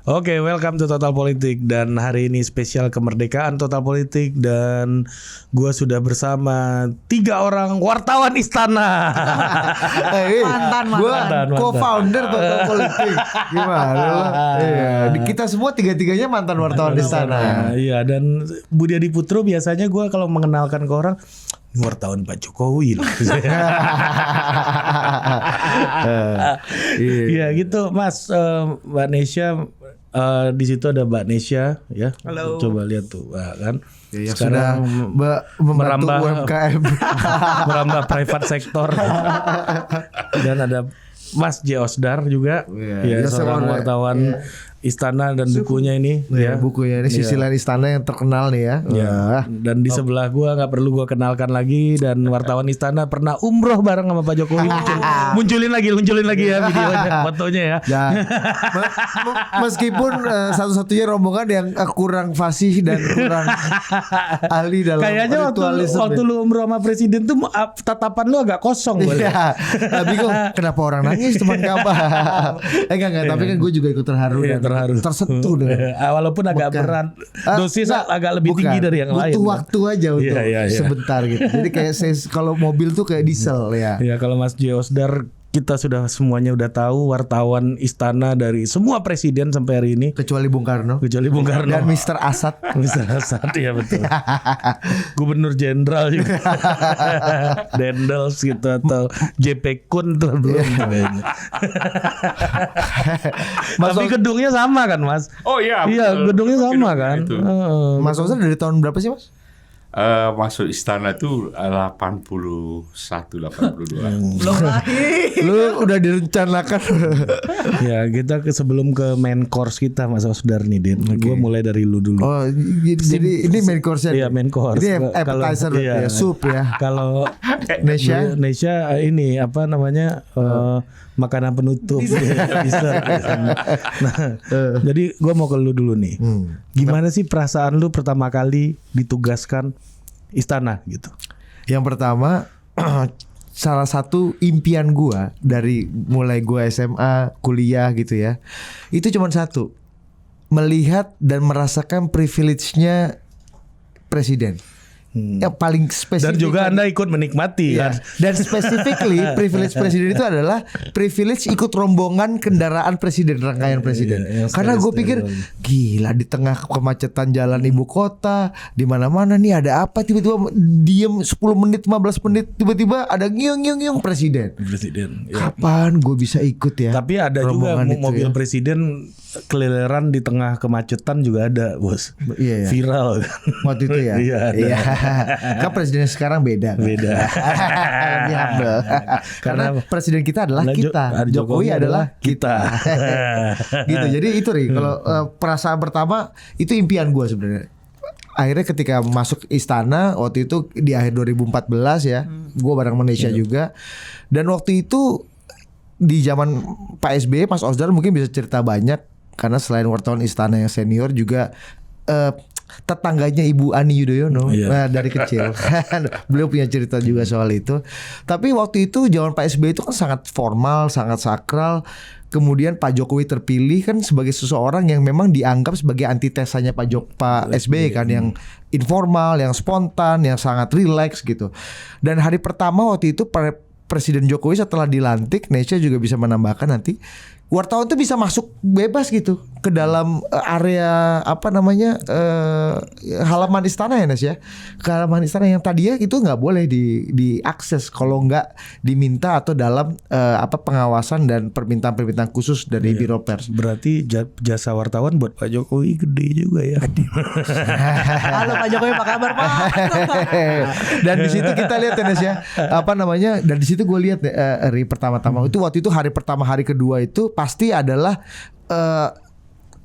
Oke, welcome to Total Politik. Dan hari ini spesial kemerdekaan Total Politik. Dan gue sudah bersama 3 orang wartawan istana. Mantan. Gue Co-founder Total Politik. Gimana lo? Iya. Kita semua 3-3-nya mantan wartawan istana. Iya, dan Budi Adiputro biasanya gue kalau mengenalkan ke orang, wartawan Pak Jokowi loh. Iya gitu Mas. Mbak Nesya, di situ ada Mbak Nesya ya. Halo. Coba lihat tuh kan. Ya, sekarang sudah membantu merambah UMKM. merambah private sector. Dan ada Mas J. Osdar juga. Ya, seorang wartawan istana dan bukunya ini ya. Bukunya ini Sisilan Istana yang terkenal nih ya. Ya. Dan di sebelah gua nggak perlu gua kenalkan lagi, dan wartawan istana pernah umroh bareng sama Pak Jokowi. munculin lagi ya videonya, fotonya ya. Meskipun satu-satunya rombongan yang kurang fasih dan kurang ahli dalam kayaknya waktu lu umroh sama presiden tuh tatapan lu agak kosong. Iya. Bingung kenapa orang nangis teman kabar. Enggak, tapi kan gue juga ikut terharu dan tersentuh dengan walaupun agak berat, dosis agak lebih tinggi dari yang lain. Butuh waktu aja untuk sebentar gitu. Jadi kayak kalau mobil tuh kayak diesel ya. Ya, kalau Mas J. Osdar kita sudah semuanya udah tahu, wartawan istana dari semua presiden sampai hari ini, kecuali Bung Karno dan Mr. Asad. Mr. Asad ya betul. Gubernur Jenderal juga. Dendels gitu atau JP Kun tuh belum kayaknya. Tapi gedungnya sama kan Mas? Oh iya. Iya, gedungnya sama kan. Mas Osdar dari tahun berapa sih Mas? Masuk istana itu 81, 82. Belum lahir. Lu udah direncanakan. Ya, kita sebelum ke main course kita Mas Osdar nih, Din. Gue mulai dari lu dulu. Oh, jadi ini main course-nya. Iya, main course. Ini appetizer ya, sup ya. Kalau Nesya ini apa namanya? Makanan penutup. Jadi gue mau ke lu dulu nih. Gimana sih perasaan lu pertama kali ditugaskan istana gitu? Yang pertama, salah satu impian gue dari mulai gue SMA, kuliah gitu ya, itu cuma satu, melihat dan merasakan privilege-nya presiden. Yang paling spesifik. Dan juga Anda ikut menikmati kan. Dan specifically privilege presiden itu adalah privilege ikut rombongan kendaraan presiden, rangkaian presiden. Karena gue pikir gila, di tengah kemacetan jalan ibu kota, di mana-mana nih ada apa, tiba-tiba diem 10 menit 15 menit tiba-tiba ada ngiung presiden. Kapan gue bisa ikut ya? Tapi ada juga mobil presiden keleleran di tengah kemacetan juga ada, Bos. Iya. Viral waktu itu ya. Iya. Kan presiden sekarang beda. Lebih humble. Karena presiden kita adalah kita. Jokowi adalah kita. Gitu. Jadi itu Ri, kalau perasaan pertama itu impian gue sebenarnya. Akhirnya ketika masuk istana waktu itu di akhir 2014 ya, gue bareng Malaysia juga. Dan waktu itu di zaman Pak SBY, Mas Osdar mungkin bisa cerita banyak, karena selain wartawan istana yang senior juga tetangganya Ibu Ani Yudhoyono dari kecil. Beliau punya cerita juga soal itu. Tapi waktu itu zaman Pak SBY itu kan sangat formal, sangat sakral. Kemudian Pak Jokowi terpilih kan sebagai seseorang yang memang dianggap sebagai antitesanya Pak SBY kan, yang informal, yang spontan, yang sangat rileks gitu. Dan hari pertama waktu itu Presiden Jokowi setelah dilantik, Nesya juga bisa menambahkan nanti, wartawan tuh bisa masuk bebas gitu ke dalam area apa namanya halaman istana ya Nes ya, ke halaman istana yang tadinya itu nggak boleh diakses kalau nggak diminta atau dalam pengawasan dan permintaan khusus dari Biro Pers. Berarti jasa wartawan buat Pak Jokowi gede juga ya. Halo Pak Jokowi, apa kabar Pak? Dan di situ kita lihat ya Nes ya, apa namanya, dan di situ gue lihat hari pertama-tama itu, waktu itu hari pertama hari kedua itu pasti adalah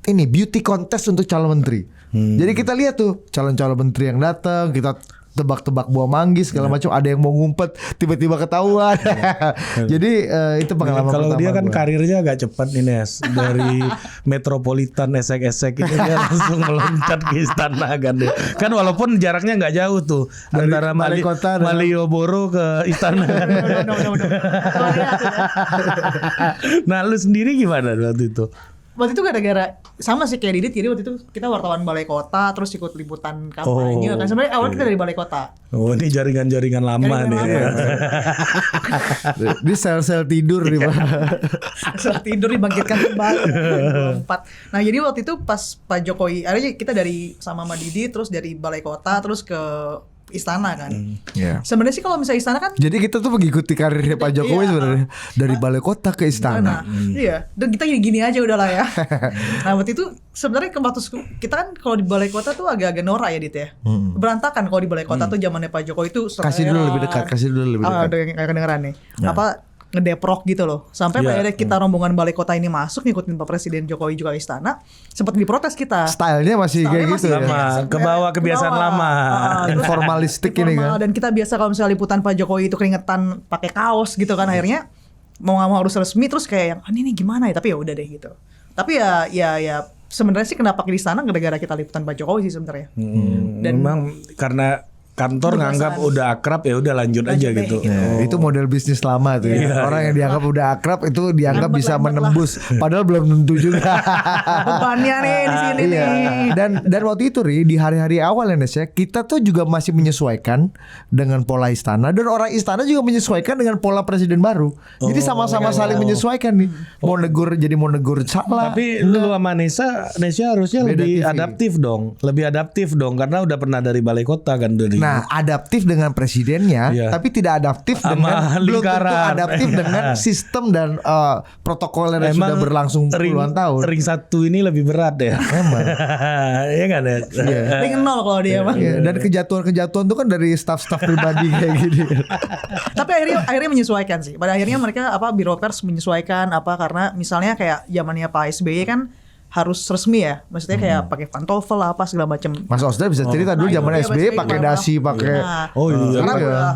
ini beauty contest untuk calon menteri. Jadi kita lihat tuh calon-calon menteri yang datang, kita tebak-tebak buah manggis segala macam, ada yang mau ngumpet tiba-tiba ketahuan. Jadi itu pengalaman kalau pertama dia kan gua. karirnya agak cepat nih Nes, dari metropolitan esek-esek itu dia langsung meloncat ke istana kan dia. Kan walaupun jaraknya nggak jauh tuh antara Malioboro ke istana kan. Nah, Nah lu sendiri gimana waktu itu? waktu itu gara-gara sama sih kayak Didit, jadi waktu itu kita wartawan balai kota terus ikut liputan kampanye kan sebenarnya awalnya kita dari balai kota. Oh ini jaringan-jaringan lama nih. Di sel-sel tidur di mana? Sel tidur dibangkitkan kembali 24. Nah jadi waktu itu pas Pak Jokowi, akhirnya kita dari sama Didit terus dari balai kota terus ke istana kan. Sebenarnya sih kalau misalnya istana kan. Jadi kita tuh mengikuti karirnya Pak Jokowi sebenarnya dari balai kota ke istana. Iya, dan kita gini aja udahlah ya. Nah waktu itu sebenarnya waktu kita kan kalau di balai kota tuh agak-agak norak ya Dit ya. Berantakan kalau di balai kota tuh zamannya Pak Jokowi itu. Kasih dulu lebih dekat. Ada kedengeran nih. Apa ngedeprok gitu loh. Sampai akhirnya kita rombongan balai kota ini masuk ngikutin Pak Presiden Jokowi juga istana, sempat diprotes kita. Stylenya masih kayak gitu ya. Ke bawah kebiasaan lama. Informalistik ini kan. Dan kita biasa kalau misalnya liputan Pak Jokowi itu keringetan pakai kaos gitu kan, akhirnya mau nggak mau harus resmi, terus kayak yang ini gimana ya, tapi ya udah deh gitu. Tapi ya sebenarnya sih kenapa di istana gara-gara kita liputan Pak Jokowi sih sebenarnya. Dan memang karena kantor nganggap udah akrab ya udah lanjut aja gitu. Itu model bisnis lama tuh ya. Orang yang dianggap udah akrab itu dianggap bisa menembus padahal belum tentu juga. Bebannya nih di sini nih. Dan waktu itu di hari-hari awal ya kita tuh juga masih menyesuaikan dengan pola istana, dan orang istana juga menyesuaikan dengan pola presiden baru. Jadi sama-sama saling menyesuaikan nih. Mau negur salah. Tapi lu sama Nesya harusnya lebih adaptif dong. Lebih adaptif dong karena udah pernah dari balai kota kan dari. Nah, adaptif dengan presidennya, tapi tidak adaptif dengan belum tentu adaptif dengan sistem dan protokoler yang sudah berlangsung puluhan tahun. Ring 1 ini lebih berat ya. Emang. Iya kan ya? Ring 0 kalau dia mah. Dan kejatuhan tuh kan dari staf-staf pribadi kayak gini. Tapi akhirnya menyesuaikan sih. Pada akhirnya mereka biro pers menyesuaikan karena misalnya kayak zamannya Pak SBY kan harus resmi ya, maksudnya kayak pakai pantofel apa segala macam. Mas Osdar bisa cerita dulu zaman SBY pakai dasi, pakai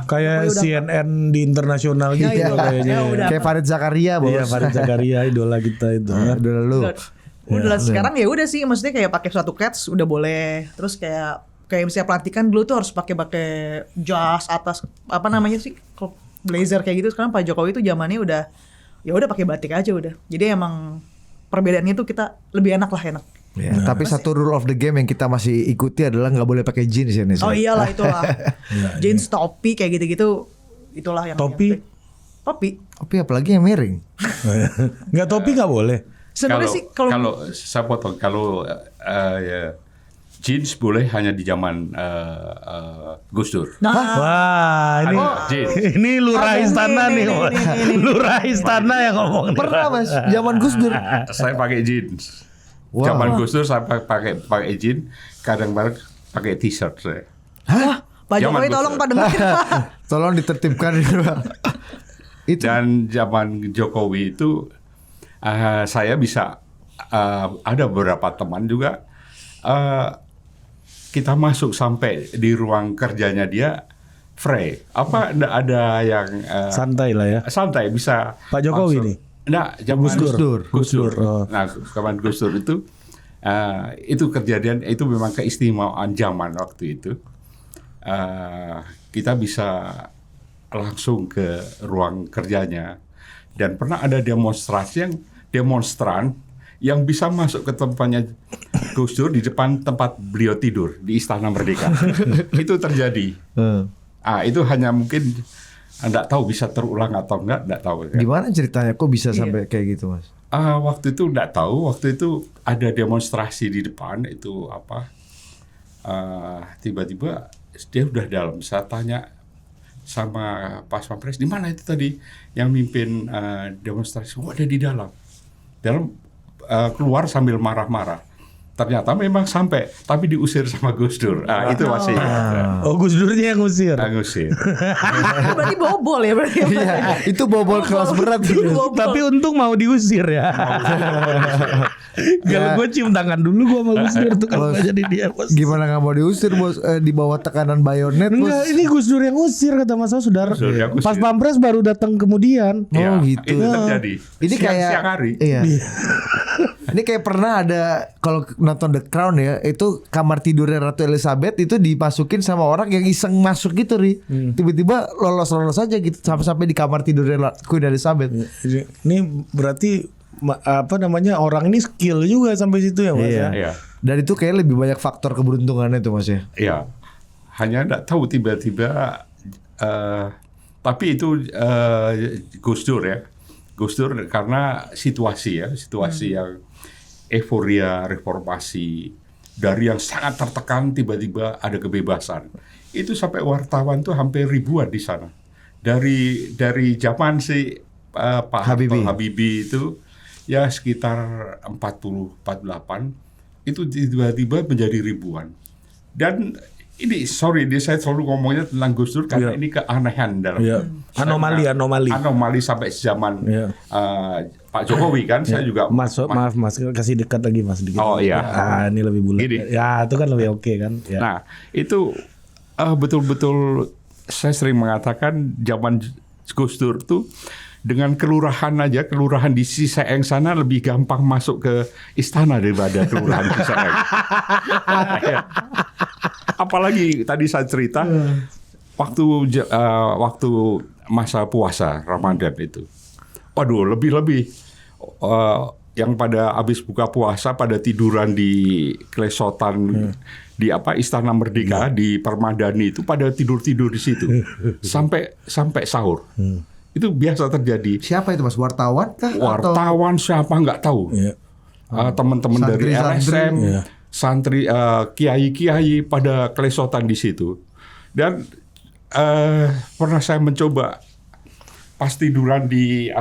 kayak CNN di internasional gitu kayaknya. Kayak Farid Zakaria, bos. Iya, Farid Zakaria idola kita itu. Idola lu. Udah sekarang ya udah sih, maksudnya kayak pakai suatu cats udah boleh. Terus kayak misalnya pelantikan dulu tuh harus pakai jas atas apa namanya sih, blazer kayak gitu. Sekarang Pak Jokowi itu zamannya udah pakai batik aja udah. Jadi emang perbedaannya tuh kita lebih enak. Tapi satu rule of the game yang kita masih ikuti adalah nggak boleh pakai jeans ya nih. Oh iyalah itulah. Jeans, topi kayak gitu-gitu, itulah yang topi apalagi yang miring. Nggak, topi nggak boleh. Sebenarnya sih kalau saya potong, kalau jeans boleh hanya di zaman Gus Dur. Wah, ini lurah istana nih. Lurah istana yang ngomong. Pernah Mas, zaman Gus Dur. Saya pakai jeans. Zaman Gus Dur saya pakai jeans, kadang-kadang pakai t-shirt saya. Hah? Pak Jokowi tolong Pak dengerin Pak. Tolong ditertibkan itu. Dan zaman Jokowi itu saya bisa ada beberapa teman juga kita masuk sampai di ruang kerjanya dia free. Nggak ada yang santai lah ya. Santai bisa. Pak Jokowi nih. Nggak, zaman Gus Dur. Nah, zaman Gus Dur itu kejadian itu memang keistimewaan zaman waktu itu. Kita bisa langsung ke ruang kerjanya, dan pernah ada demonstran yang bisa masuk ke tempatnya Gus Dur di depan tempat beliau tidur di Istana Merdeka. Itu terjadi. Itu hanya mungkin enggak tahu bisa terulang atau enggak tahu. Kan? Gimana ceritanya kok bisa sampai kayak gitu, Mas? Waktu itu enggak tahu. Waktu itu ada demonstrasi di depan itu tiba-tiba dia udah dalam. Saya tanya sama Pas Pampres, di mana itu tadi yang mimpin demonstrasi? Oh, ada di dalam. Keluar sambil marah-marah. Ternyata memang sampai, tapi diusir sama Gus Dur. Itu masih. Gus Durnya yang ngusir. Ngusir. Berarti bobol ya berarti. Iya, itu bobol kelas berat. Tapi untung mau diusir ya. Kalau gue cium tangan dulu gue mau diusir tuh kalau jadi dia. Bos. Gimana nggak mau diusir, Bos? Di bawah tekanan bayonet, Bos. Enggak, ini Gus Dur yang ngusir kata Mas Saudara. Pas Pampres baru datang kemudian. Oh gitu. Itu terjadi. Ini kayak siang hari. Iya. Ini kayak pernah ada kalau nonton The Crown ya, itu kamar tidurnya Ratu Elizabeth itu dimasukin sama orang yang iseng masuk gitu, tiba-tiba lolos aja gitu sampai di kamar tidurnya Queen Elizabeth. Ini berarti orang ini skill juga sampai situ ya Mas ya. Iya. Dan itu kayak lebih banyak faktor keberuntungannya tuh Mas ya. Iya. Hanya enggak tahu tiba-tiba tapi itu Gus Dur ya. Gus Dur karena situasi yang euforia reformasi, dari yang sangat tertekan tiba-tiba ada kebebasan. Itu sampai wartawan tuh hampir ribuan di sana. Dari zaman si Pak Habibie itu ya sekitar 48 itu tiba-tiba menjadi ribuan. Dan ini saya selalu ngomongnya tentang Gus Dur karena ini keanehan dalam anomali sampai zaman Pak Jokowi kan. Saya juga Mas kasih dekat lagi Mas dikit. Oh iya. Ini lebih bulat. Ya itu kan lebih oke kan. Ya. Nah itu betul-betul saya sering mengatakan zaman Gus Dur tuh dengan kelurahan di Ciseeng sana lebih gampang masuk ke istana daripada kelurahan Ciseeng. Apalagi tadi saya cerita waktu masa puasa Ramadan itu. Waduh, lebih-lebih yang pada habis buka puasa pada tiduran di Klesotan di Istana Merdeka di Permadani itu pada tidur-tidur di situ sampai sahur. Itu biasa terjadi. Siapa itu Mas? Wartawan kah? Wartawan siapa nggak tahu. Teman-teman dari LSM, santri, kiai-kiai pada Klesotan di situ. Dan pernah saya mencoba pas tiduran di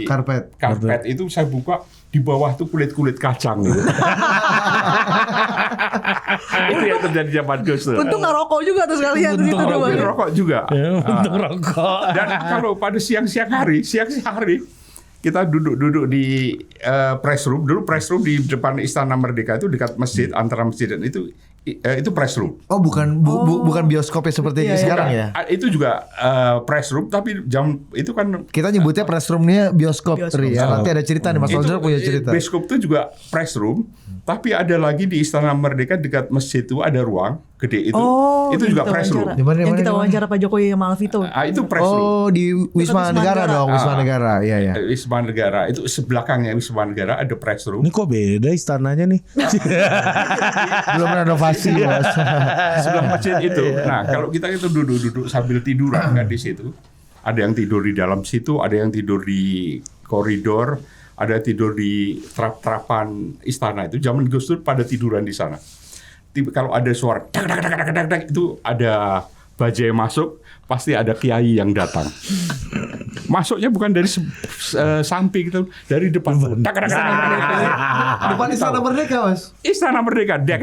karpet itu saya buka di bawah tuh kulit kacang gitu. Itu yang terjadi zaman Gus Dur. Untung nggak rokok juga tuh sekalian di situ doang. Rokok juga. Untung rokok. Dan kalau pada siang hari kita duduk di press room. Dulu press room di depan Istana Merdeka itu dekat masjid, antara masjid dan itu press room. Oh, bukan bioskopnya seperti sekarang ya? Itu juga press room, tapi jam itu kan kita nyebutnya press roomnya bioskop. Ya. Nanti ada cerita nih Mas Roger punya cerita. Bioskop itu juga press room, tapi ada lagi di Istana Merdeka dekat masjid itu ada ruang gede itu. Itu juga press room. Yang kita wawancara Pak Jokowi sama Alvito. Itu press room. Oh, di Wisma Negara dong, Wisma Negara. Iya. Wisma Negara itu sebelakangnya Wisma Negara ada press room. Ini kok beda istananya nih? Belum renovasi Bos. Sebelah masjid itu. Nah, kalau kita itu duduk sambil tiduran kan di situ. Ada yang tidur di dalam situ, ada yang tidur di koridor, ada yang tidur di trap-trapan istana itu. Zaman Gus Dur pada tiduran di sana. Kalau ada suara dak itu ada bajai masuk, pasti ada kiai yang datang. Masuknya bukan dari samping gitu, dari depan. Depan Istana Merdeka, Mas. Istana Merdeka, dek.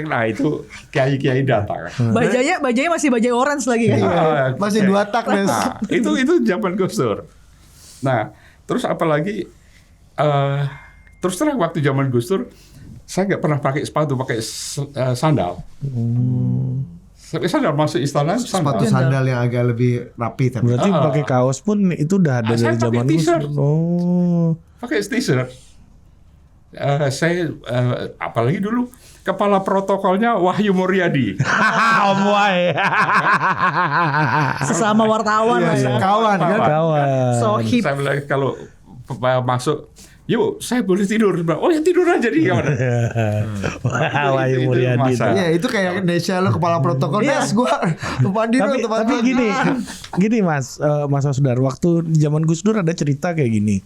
Nah itu kiai-kiai datang. Bajanya masih bajai orange lagi kan? Masih 2 tak, Mas. Nah, itu zaman Gus Dur. Nah, terus apalagi terus terang waktu zaman Gus Dur saya nggak pernah pakai sepatu, pakai sandal. Sandal masuk istana, sepatu sandal yang agak lebih rapi. Tapi. Berarti pakai kaos pun itu udah ada dari zaman Gus Dur. Oh, pakai t-shirt. Saya apalagi dulu kepala protokolnya Wahyu Muryadi. Om Wai. Sesama wartawan lah ya. Kawan kan? Kawan. Sohib. Saya bilang kalau masuk, yuk, saya boleh tidur. Oh ya tidur aja di kamar. Wahyu Muryadi. Iya, itu kayak Indonesia lo kepala protokol. Nes, gua mandi dulu tempat. Tapi gini Mas Sudar, waktu zaman Gus Dur ada cerita kayak gini.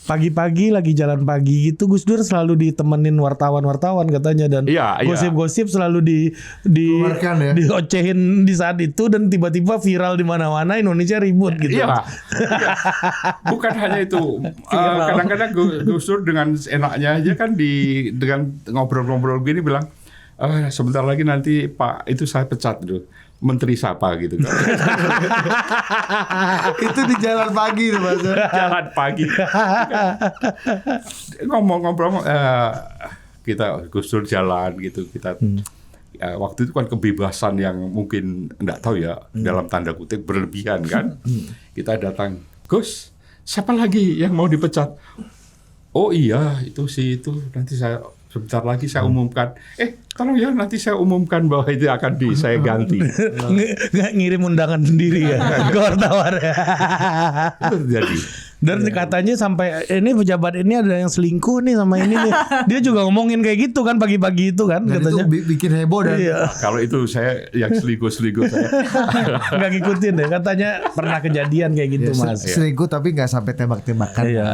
Pagi-pagi lagi jalan pagi gitu Gus Dur selalu ditemenin wartawan katanya dan gosip-gosip selalu diocehin di saat itu dan tiba-tiba viral di mana-mana Indonesia ribut gitu. Iya. Bukan hanya itu. Kadang-kadang Gus Dur dengan enaknya aja kan dengan ngobrol-ngobrol gini bilang, sebentar lagi nanti Pak itu saya pecat dulu. Menteri siapa gitu kan. Itu di jalan pagi tuh Mas. Jalan pagi. Ngomong-ngomong kita Gus Dur jalan gitu kita waktu itu kan kebebasan yang mungkin enggak tahu ya dalam tanda kutip berlebihan kan. Kita datang, Gus, siapa lagi yang mau dipecat? Oh iya, itu nanti sebentar lagi saya umumkan. Tolong ya nanti saya umumkan bahwa itu akan saya ganti. Nggak ngirim undangan sendiri ya ke wartawan. Itu terjadi. Dan katanya sampai ini pejabat ini ada yang selingkuh nih sama ini nih. Dia juga ngomongin kayak gitu kan pagi-pagi itu kan dan katanya. itu bikin heboh dan Kalau itu saya yang selingkuh saya. Nggak ngikutin deh. Katanya pernah kejadian kayak gitu Mas. selingkuh tapi nggak sampai tembak-tembakan. Iya.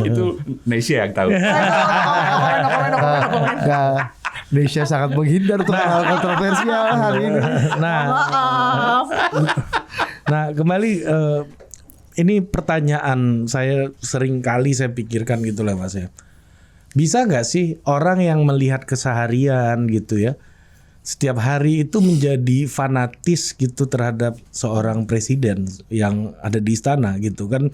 Itu Nesya yang tahu. Nggak. Nesya sangat menghindar tuh hal kontroversial hari ini. Nah kembali ini pertanyaan saya sering kali saya pikirkan gitu lah Mas ya. Bisa nggak sih orang yang melihat keseharian gitu ya, setiap hari itu menjadi fanatis gitu terhadap seorang presiden yang ada di istana gitu kan,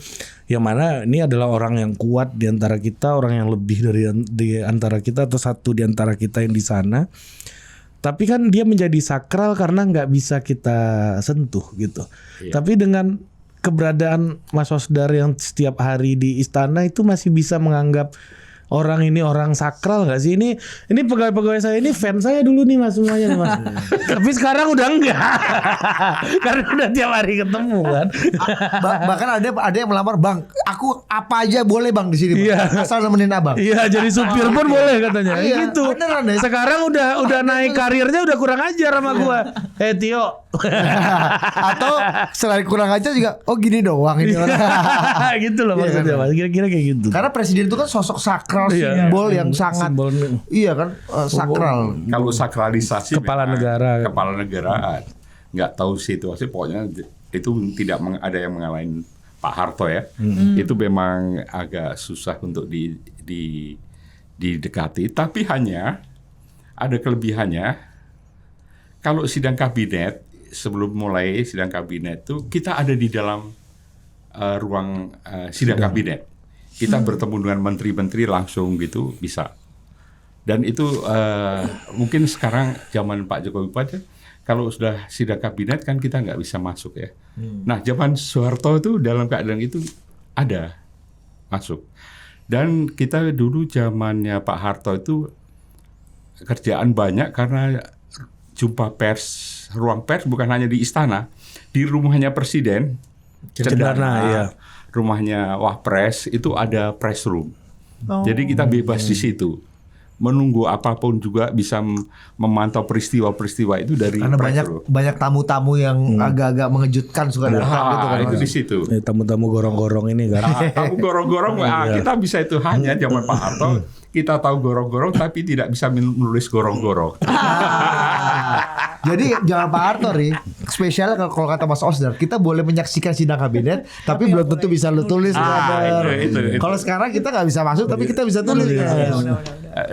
yang mana ini adalah orang yang kuat di antara kita, orang yang lebih dari di antara kita atau satu di antara kita yang di sana, tapi kan dia menjadi sakral karena nggak bisa kita sentuh gitu. Tapi dengan keberadaan Mas Osdar yang setiap hari di istana itu masih bisa menganggap orang ini orang sakral nggak sih? Ini pegawai-pegawai saya ini fans saya dulu nih Mas semuanya nih Mas. Tapi sekarang udah enggak. Karena udah tiap hari ketemu kan. Bahkan ada yang melamar, "Bang, aku apa aja boleh Bang di sini, Bang. Asal nemenin Abang." Iya, jadi supir pun boleh katanya. Iya, Gitu. beneran deh. Sekarang udah naik karirnya udah kurang ajar sama gua. Tio. Atau selain kurang aja juga, oh gini doang ini orang. Gitu loh maksudnya Mas. Kira-kira kayak gitu. Karena presiden itu kan sosok sakral, simbol yang sangat iya kan, sakral. Kalau sakralisasi Kepala negara nggak tahu situasi, pokoknya itu tidak ada yang mengalahin Pak Harto ya. Itu memang agak susah untuk didekati, tapi hanya ada kelebihannya. Kalau sidang kabinet, sebelum mulai sidang kabinet itu kita ada di dalam ruang sidang kabinet. Kita bertemu dengan menteri-menteri langsung gitu bisa. Dan itu mungkin sekarang zaman Pak Jokowi aja, kalau sudah sidang kabinet kan kita nggak bisa masuk ya. Nah zaman Soeharto itu dalam keadaan itu ada masuk. Dan kita dulu zamannya Pak Harto itu kerjaan banyak karena jumpa pers, ruang pers bukan hanya di istana, di rumahnya presiden, Cendana, iya. Rumahnya Wahpres itu ada press room. Jadi kita bebas di situ. Menunggu apapun juga bisa memantau peristiwa-peristiwa itu dari karena press room. banyak tamu-tamu yang agak-agak mengejutkan suka datang gitu kan. Itu di situ. Tamu-tamu gorong-gorong ini kan. Tamu gorong-gorong, kita bisa itu hanya zaman Pak Harto. Kita tahu gorong-gorong tapi tidak bisa menulis gorong-gorong. Jadi jangan Pak Harto nih, spesial kalau kata Mas Osdar, kita boleh menyaksikan sidang kabinet, tapi belum tentu bisa lu tulis. Itu. Kalau sekarang kita nggak bisa masuk, tapi kita bisa tulis.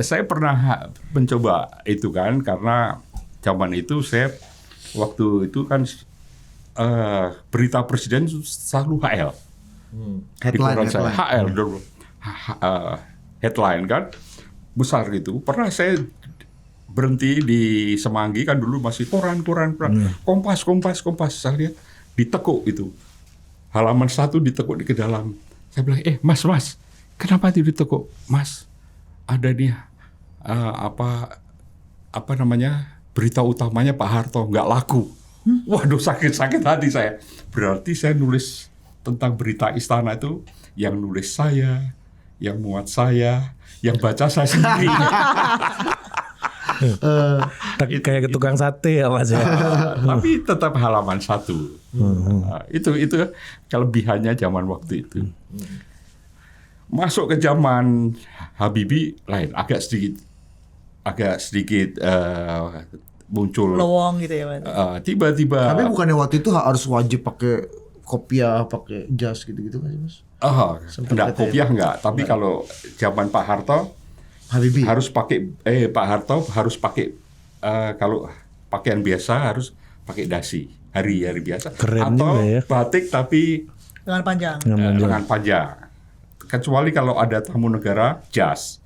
Saya pernah mencoba itu kan, karena zaman itu saya waktu itu kan berita presiden selalu HL. Headline. HL dulu. Headline kan besar gitu. Pernah saya berhenti di Semanggi kan dulu masih koran. Kompas. Saya lihat ditekuk itu. Halaman 1 ditekuk ke dalam. Saya bilang, Mas, kenapa itu ditekuk? Mas, ada nih apa namanya berita utamanya Pak Harto nggak laku. Waduh, sakit hati saya. Berarti saya nulis tentang berita istana itu yang nulis saya, yang muat saya, yang baca saya sendiri. Kayak tukang sate ya Mas ya. Tapi tetap halaman 1. Itu kelebihannya zaman waktu itu. Masuk ke zaman Habibie lain, agak sedikit muncul lowong gitu ya Mas. Tiba-tiba. Tapi bukannya waktu itu harus wajib pakai kopiah, pakai jas gitu-gitu kan Mas? Enggak, kopiah enggak. Tapi kalau zaman Pak Harto, Habibie harus pakai Pak Harto harus pakai kalau pakaian biasa harus pakai dasi hari biasa. Keren atau juga ya. batik tapi Lengan panjang. lengan panjang. Kecuali kalau ada tamu negara jas.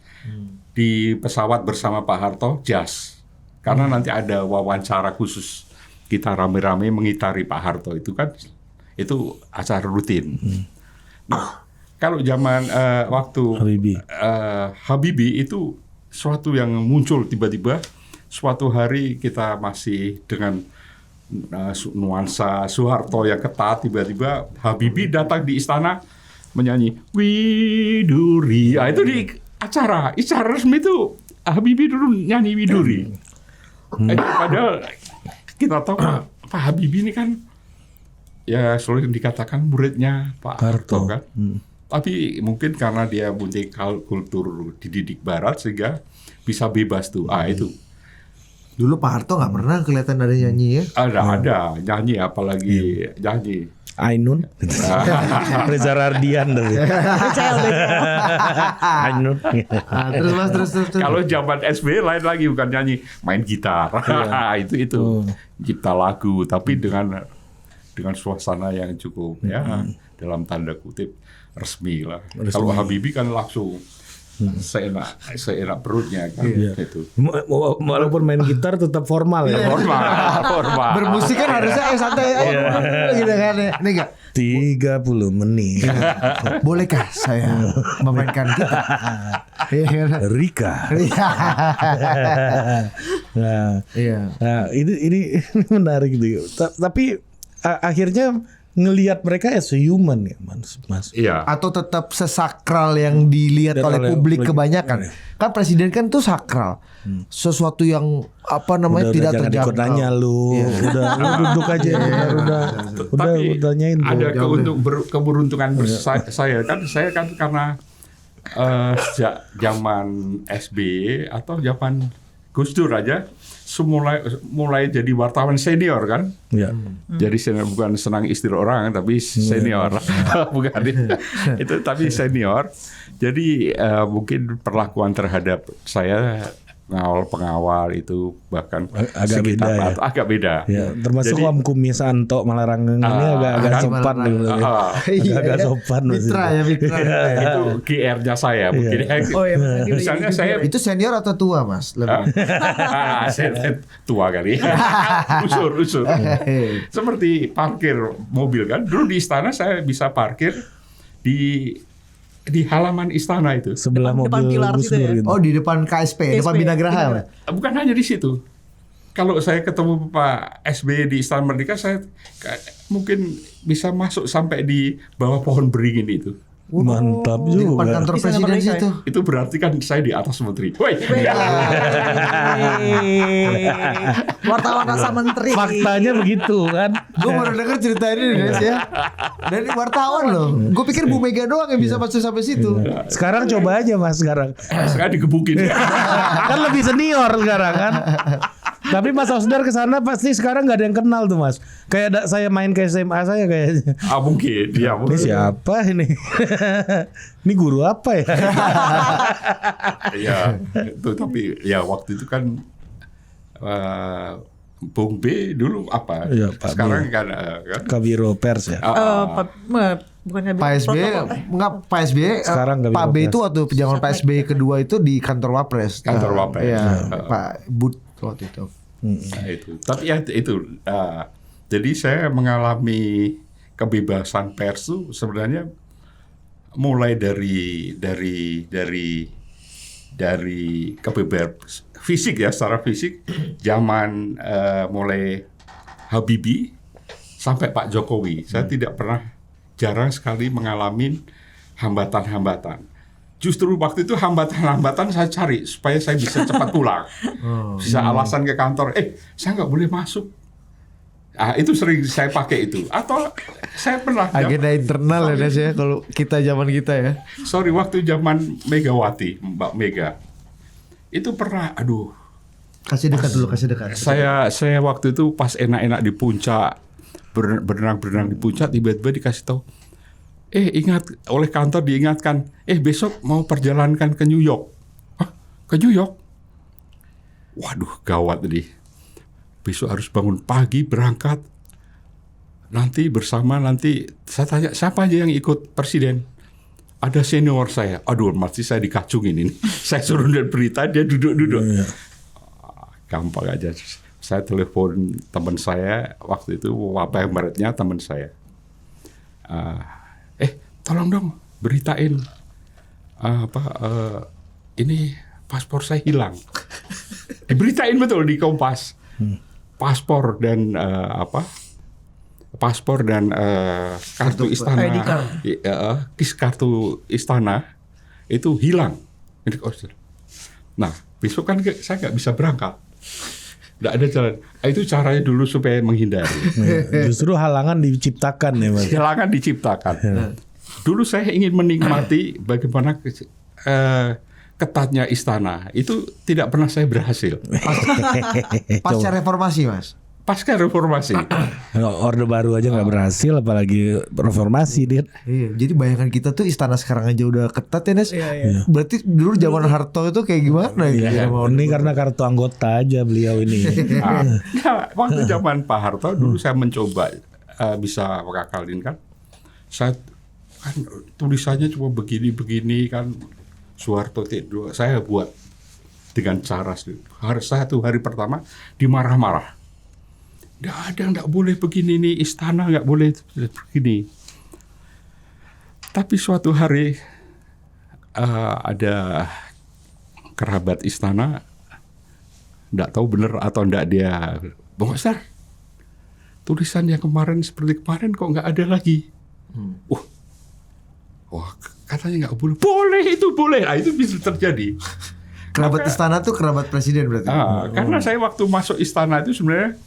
Di pesawat bersama Pak Harto jas. Karena nanti ada wawancara khusus. Kita rame-rame mengitari Pak Harto itu kan itu acara rutin. Nah, kalau zaman waktu Habibie itu suatu yang muncul tiba-tiba. Suatu hari kita masih dengan nuansa Soeharto yang ketat, tiba-tiba Habibie datang di istana menyanyi Widuri. Itu di acara resmi itu Habibie dulu nyanyi Widuri. Padahal kita tahu Pak Habibie ini kan ya selalu dikatakan muridnya Pak Harto kan. Tapi mungkin karena dia punya kultur dididik Barat sehingga bisa bebas tuh. Itu. Dulu Pak Harto nggak pernah kelihatan ada nyanyi ya? Ada nyanyi, apalagi nyanyi. Ainun, Reza Rardian dari Ainun. Terus. Kalau zaman SBY lain lagi, bukan nyanyi, main gitar. itu cipta lagu, tapi dengan suasana yang cukup ya dalam tanda kutip resmi lah. Kalau Habibie kan langsung seenak perutnya kan itu. Walaupun main gitar tetap formal ya. Formal. Bermusik kan harusnya santai gitu kan ya. Ini enggak 30 menit. Bolehkah saya memainkan gitar? Rika. Nah, ini menarik gitu. Tapi akhirnya ngelihat mereka as a human ya, Mas. Iya. Atau tetap sesakral yang dilihat oleh publik kebanyakan. Kan presiden kan tuh sakral. Sesuatu yang tidak terjangkau. Jangan nanya lu. Udah duduk aja. Udah tanyain. Ada keberuntungan saya kan karena sejak zaman SBY atau zaman Gus Dur aja mulai jadi wartawan senior kan. Ya. Jadi senior, bukan senang istri orang tapi senior. Bukan itu tapi senior. Jadi mungkin perlakuan terhadap saya pengawal itu bahkan agak beda ya. Agak beda. Ya, termasuk Om Kumis Anto Malarangeng ini agak sopan gitu. Agak sopan Mitra. Itu GR-nya saya mungkin. Misalnya saya itu senior atau tua, Mas? Saya tua kali. Usur. Seperti parkir mobil kan. Dulu di istana saya bisa parkir di halaman istana itu. Sebelah mobil Gus Dur gitu. Oh, di depan KSP. Depan Binagraha. Bukan hanya di situ. Kalau saya ketemu Pak SBY di Istana Merdeka, saya mungkin bisa masuk sampai di bawah pohon beringin itu. Mantap juga. Di depan kantor presiden situ. Itu berarti kan saya di atas menteri. Wartawan rasa menteri. Faktanya begitu kan. Gue baru denger cerita ini guys ya. Dan ini wartawan loh. Gue pikir Bu Mega doang yang bisa masuk sampai situ. Sekarang coba aja Mas sekarang. Sekarang digebukin. Kan lebih senior sekarang kan. Tapi Mas Osdar kesana pasti sekarang nggak ada yang kenal tuh Mas. Kayak saya main ke SMA saya kayaknya. Mungkin. Ya, ini siapa ini? Ini guru apa ya? Ya itu tapi ya waktu itu kan Bung B dulu apa? Ya, sekarang kan Kabiro Pers ya. Bukan Pak SBY enggak Pak SBY sekarang Pak B itu waktu zaman Pak SBY kedua itu di kantor Wapres. Kantor Wapres. Iya, Pak Bud waktu itu. Itu. Tapi ya itu. Jadi saya mengalami kebebasan pers itu sebenarnya mulai dari kebebasan fisik ya, secara fisik zaman mulai Habibie sampai Pak Jokowi. Saya jarang sekali mengalami hambatan-hambatan. Justru waktu itu hambatan-hambatan saya cari supaya saya bisa cepat pulang. Bisa alasan ke kantor, saya nggak boleh masuk. Itu sering saya pakai itu. Atau saya pernah agenda internal ya kalau kita zaman kita ya. Sorry, waktu zaman Megawati, Mbak Mega. Itu pernah, kasih dekat. Saya waktu itu pas enak-enak di puncak, berenang-berenang di puncak, tiba-tiba dikasih tahu, ingat, oleh kantor diingatkan, besok mau perjalankan ke New York. Hah? Ke New York? Waduh, gawat nih. Besok harus bangun pagi, berangkat. Nanti saya tanya, siapa aja yang ikut presiden? Ada senior saya. Masih saya dikacungin ini. Saya suruh lihat berita, dia duduk-duduk. Gampang aja. Saya telepon teman saya, waktu itu apa yang meretnya teman saya. Tolong dong beritain ini paspor saya hilang. Diberitain betul di Kompas. paspor dan kartu istana, ID card. kartu istana itu hilang. Nah, besok kan saya nggak bisa berangkat. Nggak ada jalan. Itu caranya dulu supaya menghindari. Justru halangan diciptakan ya Mas. Halangan diciptakan. Dulu saya ingin menikmati bagaimana ketatnya istana. Itu tidak pernah saya berhasil. Pasca reformasi, Mas. Pasca reformasi. Orde Baru aja nggak berhasil, apalagi reformasi dia. Iya, jadi bayangan kita tuh istana sekarang aja udah ketat ya, Nes. Iya. Berarti dulu zaman Harto itu kayak gimana ya? Iya, ini karena kartu anggota aja beliau ini. Waktu zaman Pak Harto dulu saya mencoba bisa mengakalin kan. Saya kan tulisannya cuma begini-begini kan. Soeharto tidur. Saya buat dengan cara satu hari pertama dimarah-marah. Nggak boleh begini nih, istana nggak boleh begini. Tapi suatu hari ada kerabat istana, nggak tahu bener atau nggak, dia, Bang Oscar, tulisan yang kemarin seperti kemarin kok nggak ada lagi. Wah, katanya nggak boleh. Boleh, itu boleh. Nah, itu bisa terjadi. Kerabat istana tuh kerabat presiden berarti. Karena saya waktu masuk istana itu sebenarnya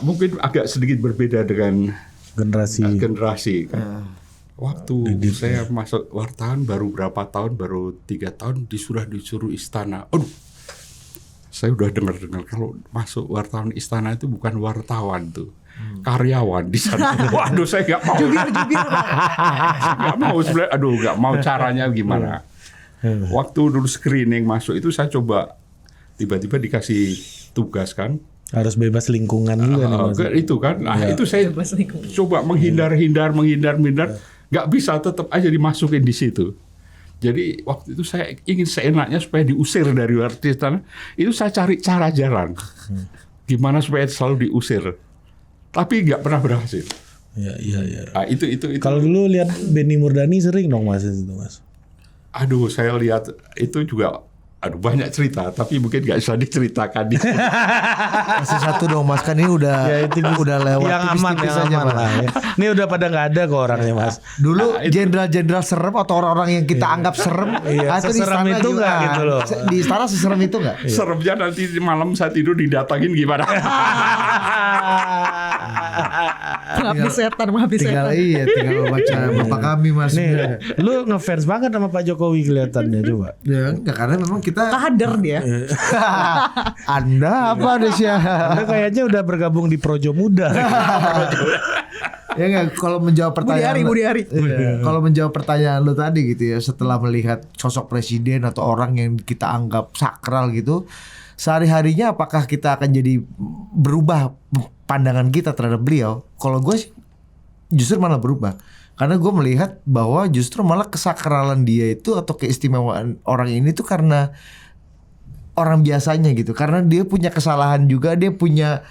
mungkin agak sedikit berbeda dengan generasi kan. Waktu saya masuk wartawan baru berapa tahun, baru 3 tahun disuruh istana. Aduh, saya udah dengar kalau masuk wartawan istana itu bukan wartawan tuh, karyawan di sana. Waduh, saya nggak mau. Nggak mau sebenarnya. Aduh, nggak mau caranya gimana. Waktu dulu screening masuk itu saya coba tiba-tiba dikasih tugas kan. Harus bebas lingkungan juga nih Mas. Itu kan, itu saya coba menghindar, nggak bisa, tetap aja dimasukin di situ. Jadi waktu itu saya ingin seenaknya supaya diusir dari istana. Itu saya cari cara jalan, gimana supaya selalu diusir, tapi nggak pernah berhasil. Iya. Nah, itu. Kalau dulu lihat Benny Murdani sering dong Mas itu Mas. Aduh, saya lihat itu juga. Aduh, banyak cerita, tapi mungkin nggak bisa diceritakan. Masih satu dong Mas, kan ini udah udah lewat yang aman aja lah. Ya. Ini udah pada nggak ada kok orangnya Mas. Dulu jenderal-jenderal serem atau orang-orang yang kita anggap serem, seserem itu nggak gitu loh. Di istana seserem itu nggak? Seremnya nanti malam saya tidur didatangin gimana? Menghabis setan. Tinggal baca Bapak Kami Mas. Nih, lu ngefans banget sama Pak Jokowi kelihatannya, coba. Ya enggak, karena memang kita kader dia. Anda apa Desya? Anda kayaknya udah bergabung di Projo Muda. Ya enggak, kalau menjawab pertanyaan Budi Ari. Kalau menjawab pertanyaan lu tadi gitu ya, setelah melihat sosok presiden atau orang yang kita anggap sakral gitu, sehari-harinya apakah kita akan jadi berubah pandangan kita terhadap beliau? Kalau gue sih justru malah berubah. Karena gue melihat bahwa justru malah kesakralan dia itu atau keistimewaan orang ini tuh karena orang biasanya gitu. Karena dia punya kesalahan juga, dia punya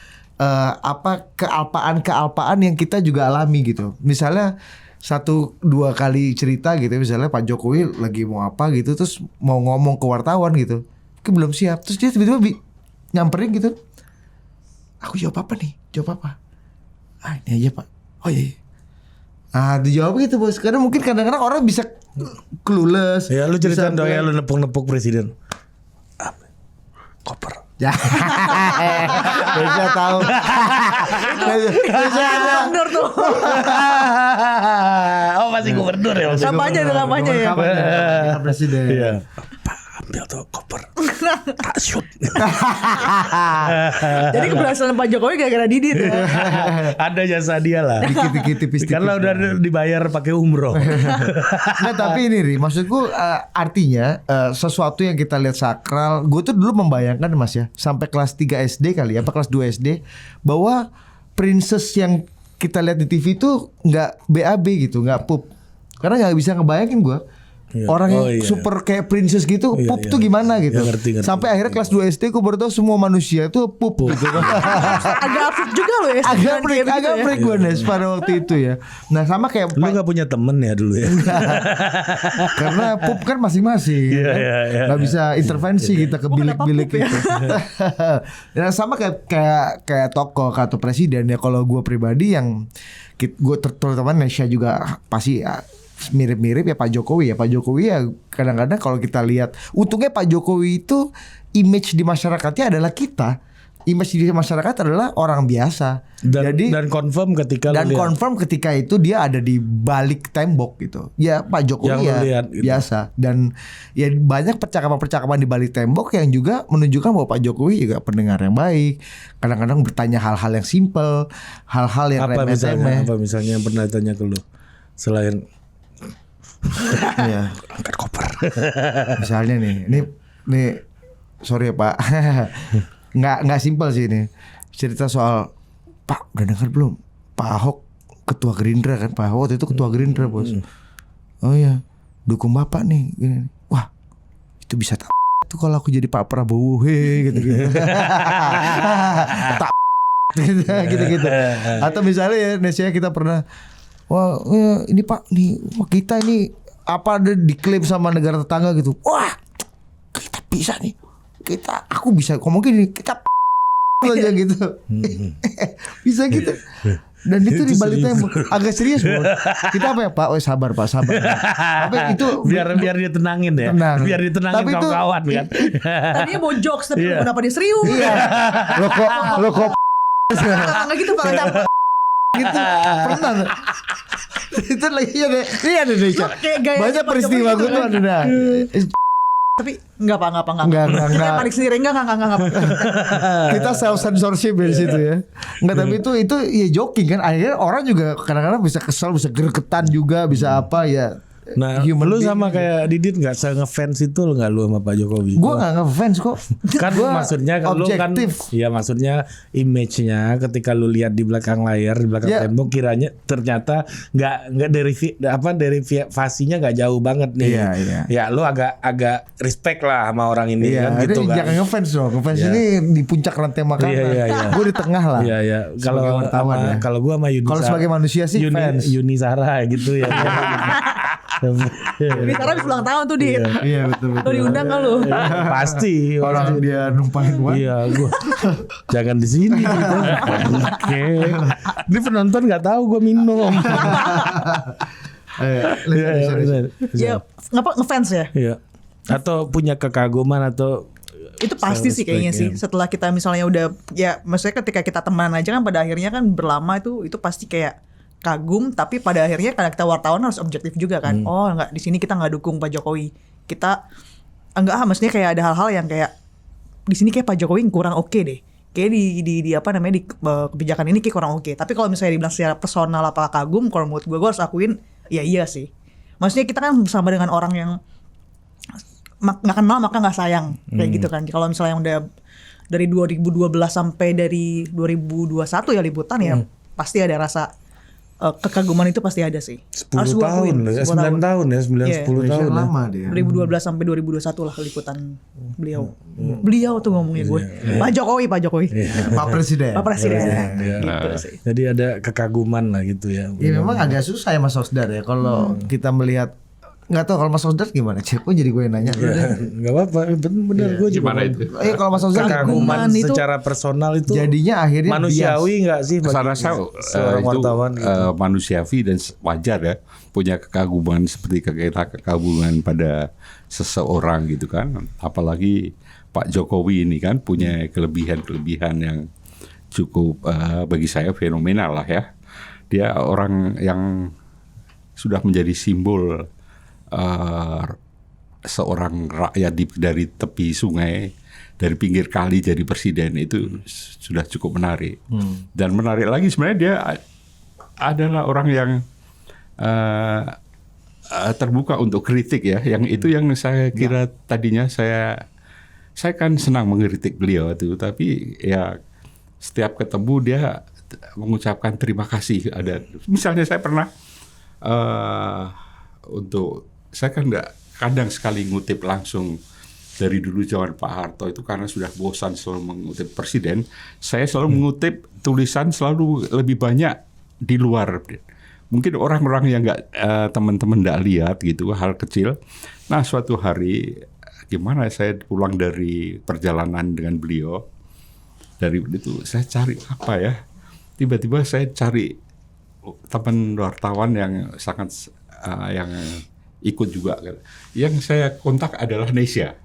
kealpaan yang kita juga alami gitu. Misalnya 1-2 kali cerita gitu, misalnya Pak Jokowi lagi mau apa gitu, terus mau ngomong ke wartawan gitu, belum siap, terus dia tiba-tiba nyamperin gitu, aku jawab apa nih? Jawab apa? Ini aja Pak. Oh iya. Dijawab gitu Bos. Karena mungkin kadang-kadang orang bisa clueless. Ya lu ceritain dong ya, lu nepuk-nepuk presiden. Koper. Ya. Bisa tahu. Bisa Gubernur tuh. Oh masih gubernur ya. Kampanye ya. Presiden. Iya. Pak ambil tuh koper. Tak shoot. Jadi keberhasilan Pak Jokowi gara-gara Didit ya. Ada jasa dia lah. Dikit-dikit tipis-tipis. Karena udah dibayar pakai umroh. Nah tapi ini Ri, maksudku artinya sesuatu yang kita lihat sakral. Gue tuh dulu membayangkan Mas ya, sampai kelas 3 SD kali ya, apa kelas 2 SD, bahwa princess yang kita lihat di TV itu nggak BAB gitu, nggak pup. Karena nggak bisa ngebayangin gue Orang yang super kayak princess gitu, pup tuh gimana gitu. Ya, ngerti. Sampai akhirnya kelas 2 SD aku baru tahu semua manusia itu pup gitu. Agak absurd juga loh ya. Agak freak banget pada waktu itu ya. Nah sama kayak lu nggak punya temen ya dulu ya? Karena pup kan masing-masing, nggak bisa intervensi kita ke bilik-bilik gitu. Nah sama kayak tokoh atau presiden ya. Kalau gue pribadi yang gue terutama Nesya juga pasti ya, mirip-mirip ya Pak Jokowi ya kadang-kadang kalau kita lihat untungnya Pak Jokowi itu image di masyarakatnya adalah kita. Image di masyarakat adalah orang biasa. Dan confirm ketika itu dia ada di balik tembok gitu. Ya Pak Jokowi ya lihat, gitu. Biasa. Dan ya banyak percakapan-percakapan di balik tembok yang juga menunjukkan bahwa Pak Jokowi juga pendengar yang baik. Kadang-kadang bertanya hal-hal yang simpel, hal-hal yang remeh-temeh. Apa misalnya yang pernah tanya ke lu selain angkat koper. Misalnya nih sorry ya Pak. Nggak simpel sih ini. Cerita soal Pak udah dengar belum? Pak Ahok ketua Gerindra kan. Pak Ahok waktu itu ketua Gerindra bos. Oh ya dukung Bapak nih gini. Wah itu bisa itu kalau aku jadi Pak Prabowo gitu. gitu. Atau misalnya ya Nesya kita pernah wah ini Pak nih kita ini apa ada diklaim sama negara tetangga gitu. Wah kita bisa nih. Aku bisa ngomong gini, kita aja gitu. Bisa gitu. Dan itu di balik tembok agak serius bos. Kita apa ya Pak? Sabar Pak, sabar. Tapi itu biar dia tenangin ya. Biar ditenangin kawan-kawan kan. Tadinya mau jokes tapi kenapa dia serius? Iya. Lo kok enggak gitu Pak. Gitu pernah. Itu lagi ya deh. Ini ada Indonesia. Banyak peristiwa gue tuh ada. Tapi enggak. Enggak. Panik sendiri enggak. Kita self censorship dari situ ya. Enggak, tapi itu ya joking kan. Akhirnya orang juga kadang-kadang bisa kesel, bisa gregetan juga, bisa apa ya. Nah, lu sama kayak Didit nggak ngefans itu lo nggak lu sama Pak Jokowi? Gue nggak ngefans kok. Kan maksudnya kalau lu kan, ya maksudnya image-nya ketika lu lihat di belakang layar, di belakang tembok, kiranya ternyata nggak derivasinya nggak jauh banget nih. Ya lu agak respect lah sama orang ini kan gitu kan. Jangan ngefans dong. Ngefans ini di puncak rantai makanan. Gue di tengah lah. Iya. Kalau gue sama Yuni. Kalau sebagai manusia sih fans. Yuni Sarah gitu ya. Ini Sarah habis ulang tahun tuh Iya betul. Lo diundang kan lu? Pasti orang dia numpangin gua. Iya gua. Jangan di sini gitu. Oke. Ini penonton nggak tahu gua minum. Ya ngapa ngefans ya? Iya. Atau punya kekaguman atau itu pasti sih kayaknya sih. Setelah kita misalnya udah ya maksudnya ketika kita teman aja kan pada akhirnya kan berlama itu pasti kayak kagum, tapi pada akhirnya karena kita wartawan harus objektif juga kan. Oh enggak, di sini kita nggak dukung Pak Jokowi. Kita enggak maksudnya kayak ada hal-hal yang kayak di sini kayak Pak Jokowi kurang oke deh. Kayak di apa namanya di kebijakan ini kayak kurang oke. Tapi kalau misalnya dibilang secara personal apa kagum, kalau menurut gue harus akuin ya iya sih. Maksudnya kita kan bersama dengan orang yang nggak kenal maka nggak sayang kayak gitu kan. Kalau misalnya yang udah dari 2012 sampai dari 2021 ya liputan ya pasti ada rasa kekaguman itu pasti ada sih. 10 tahun loh ya, 9 tahun ya, 10 tahun lama dia. 2012 sampai 2021 lah liputan beliau. Beliau tuh ngomongnya gue. Pak Jokowi. Pak Presiden. Gitu sih. Jadi ada kekaguman lah gitu ya. Ya memang agak susah ya Mas Osdar ya kalau kita melihat. Nggak tahu kalau Mas Osdar gimana? Kok jadi gue yang nanya? Nggak apa-apa, bener gue juga. Gimana itu? Kalau Mas Osdar kekaguman secara personal itu jadinya akhirnya manusiawi nggak sih? Saya rasa seorang wartawan gitu. Manusiawi dan wajar ya punya kekaguman seperti kekaguman pada seseorang gitu kan. Apalagi Pak Jokowi ini kan punya kelebihan-kelebihan yang cukup bagi saya fenomenal lah ya. Dia orang yang sudah menjadi simbol seorang rakyat dari tepi sungai, dari pinggir kali jadi presiden itu sudah cukup menarik. Dan menarik lagi sebenarnya dia adalah orang yang terbuka untuk kritik ya. Yang itu yang saya kira tadinya saya kan senang mengkritik beliau itu, tapi ya setiap ketemu dia mengucapkan terima kasih. Ada misalnya saya pernah saya kan kadang sekali ngutip langsung dari dulu zaman Pak Harto itu karena sudah bosan selalu mengutip presiden, saya selalu mengutip tulisan selalu lebih banyak di luar. Mungkin orang-orang yang teman-teman nggak lihat gitu, hal kecil. Nah suatu hari gimana saya pulang dari perjalanan dengan beliau, dari itu saya cari apa ya, tiba-tiba saya cari teman wartawan yang sangat yang ikut juga. Yang saya kontak adalah Nesya.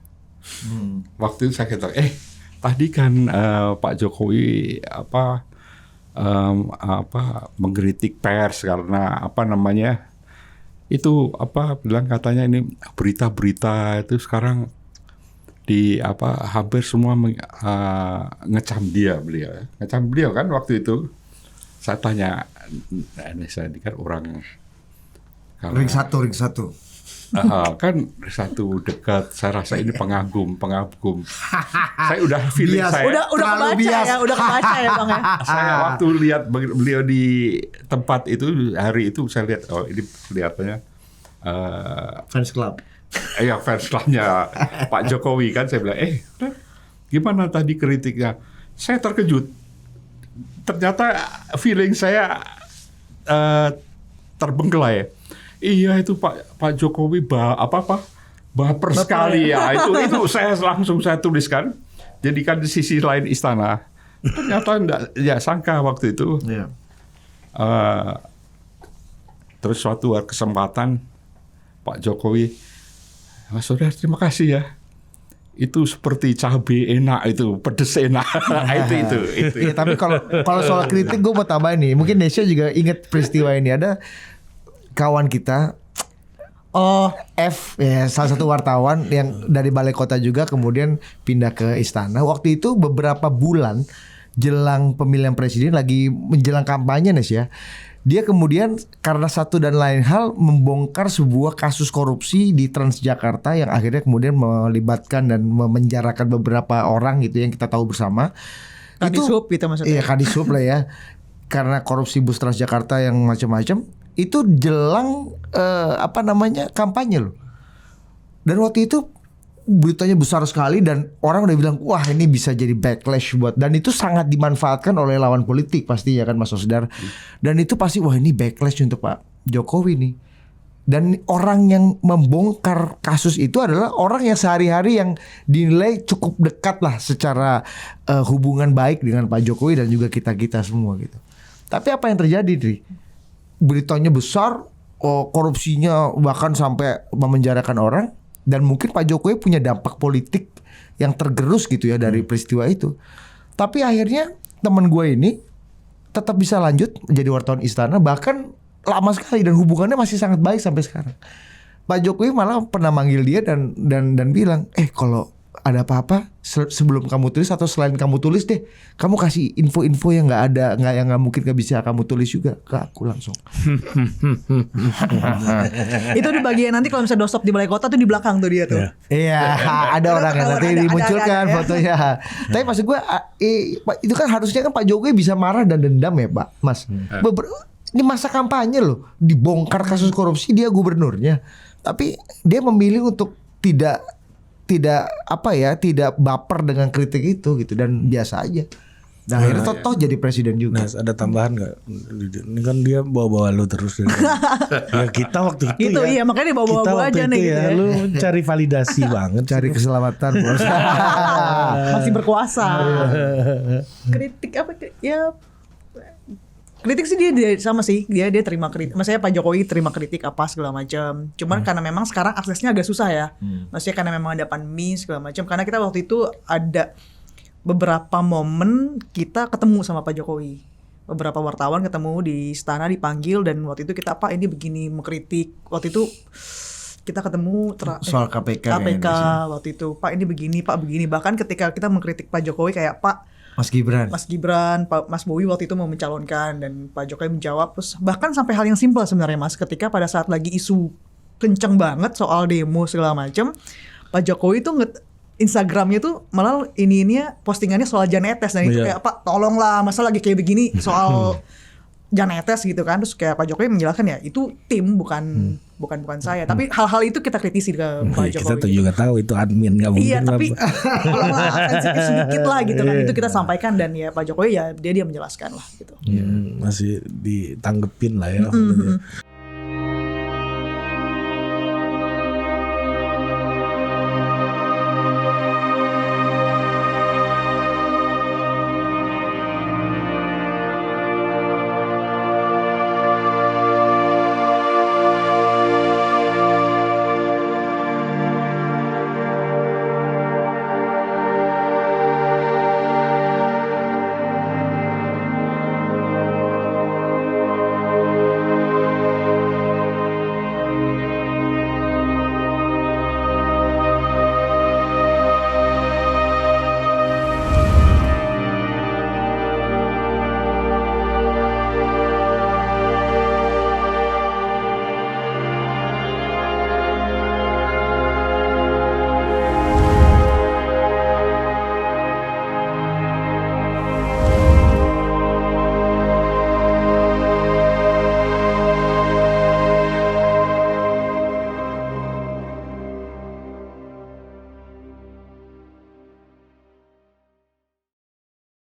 Waktu itu saya kata, tadi kan Pak Jokowi mengkritik pers karena bilang katanya ini berita-berita itu sekarang hampir semua ngecam beliau kan waktu itu. Saya tanya, saya ini kan orang ring satu kan satu dekat, saya rasa ini pengagum. Saya udah feeling bias. saya udah kebaca ya Bang ya. Saya waktu lihat beliau di tempat itu hari itu saya lihat ini kelihatannya fans club. Ya fans clubnya Pak Jokowi kan. Saya bilang gimana tadi kritiknya? Saya terkejut. Ternyata feeling saya terbengkelai. Iya itu Pak Jokowi baper sekali ya. Itu saya langsung tuliskan. Jadikan di sisi lain istana. Ternyata enggak sangka waktu itu. Yeah. Terus suatu kesempatan Pak Jokowi, Mas Saudara terima kasih ya. Itu seperti cabai enak itu, pedes enak. itu. Ya, tapi kalau soal kritik gue mau tambahin nih. Mungkin Nesya juga ingat peristiwa ini. Ada kawan kita F ya, salah satu wartawan yang dari Balai Kota juga kemudian pindah ke istana. Waktu itu beberapa bulan jelang pemilihan presiden, lagi menjelang kampanye Nes ya. Dia kemudian karena satu dan lain hal membongkar sebuah kasus korupsi di Transjakarta yang akhirnya kemudian melibatkan dan memenjarakan beberapa orang gitu yang kita tahu bersama. Kadisub gitu maksudnya. Iya, Kadisub lah ya. Karena korupsi bus Transjakarta yang macam-macam. Itu jelang kampanye loh. Dan waktu itu beritanya besar sekali dan orang udah bilang wah ini bisa jadi backlash buat, dan itu sangat dimanfaatkan oleh lawan politik pastinya kan Mas Osdar. Dan itu pasti wah ini backlash untuk Pak Jokowi nih. Dan orang yang membongkar kasus itu adalah orang yang sehari-hari yang dinilai cukup dekat lah secara hubungan baik dengan Pak Jokowi dan juga kita-kita semua gitu. Tapi apa yang terjadi Dri? Beritanya besar, korupsinya bahkan sampai memenjarakan orang, dan mungkin Pak Jokowi punya dampak politik yang tergerus gitu ya dari peristiwa itu. Tapi akhirnya teman gue ini tetap bisa lanjut menjadi wartawan istana, bahkan lama sekali dan hubungannya masih sangat baik sampai sekarang. Pak Jokowi malah pernah manggil dia dan bilang, kalau ada apa-apa sebelum kamu tulis atau selain kamu tulis deh, kamu kasih info-info yang yang nggak mungkin nggak bisa kamu tulis juga ke aku langsung. Itu di bagian nanti kalau misalnya doorstop di Balai Kota tuh di belakang tuh dia tuh. Iya, ada orang yang nanti dimunculkan ada, fotonya. Tapi maksud gue itu kan harusnya kan Pak Jokowi bisa marah dan dendam ya Pak Mas. Ini masa kampanye loh, dibongkar kasus korupsi, dia gubernurnya, tapi dia memilih untuk tidak baper dengan kritik itu gitu, dan biasa aja. Dan akhirnya toh jadi presiden juga. Nah, ada tambahan nggak? Ini kan dia bawa-bawa lu terus. Ya kita waktu itu gitu, ya. iya makanya dia bawa-bawa aja nih. Ya, gitu lu cari validasi banget, cari keselamatan bos. Masih berkuasa. Kritik apa ya? Kritik sih dia sama sih, dia terima kritik. Maksudnya Pak Jokowi terima kritik apa segala macam. Cuman karena memang sekarang aksesnya agak susah ya. Maksudnya karena memang ada pandemi segala macam. Karena kita waktu itu ada beberapa momen kita ketemu sama Pak Jokowi. Beberapa wartawan ketemu di istana, dipanggil, dan waktu itu kita Pak ini begini mengkritik. Waktu itu kita ketemu soal KPK waktu itu, Pak ini begini, Pak begini. Bahkan ketika kita mengkritik Pak Jokowi kayak Pak Mas Gibran, Mas Bowie waktu itu mau mencalonkan, dan Pak Jokowi menjawab. Terus bahkan sampai hal yang simpel sebenarnya Mas, ketika pada saat lagi isu kenceng banget soal demo segala macam, Pak Jokowi tuh Instagramnya tuh malah postingannya soal Jan Etes, dan itu kayak Pak tolonglah, masa lagi kayak begini soal jangan netes gitu kan. Terus kayak Pak Jokowi menjelaskan ya itu tim bukan saya. Tapi hal-hal itu kita kritisi ke Pak Jokowi. Kita tuh juga tahu itu admin nggak mungkin. Iya tapi sedikit lah gitu kan. Itu kita sampaikan dan ya Pak Jokowi ya dia menjelaskan lah gitu. Masih ditanggepin lah ya.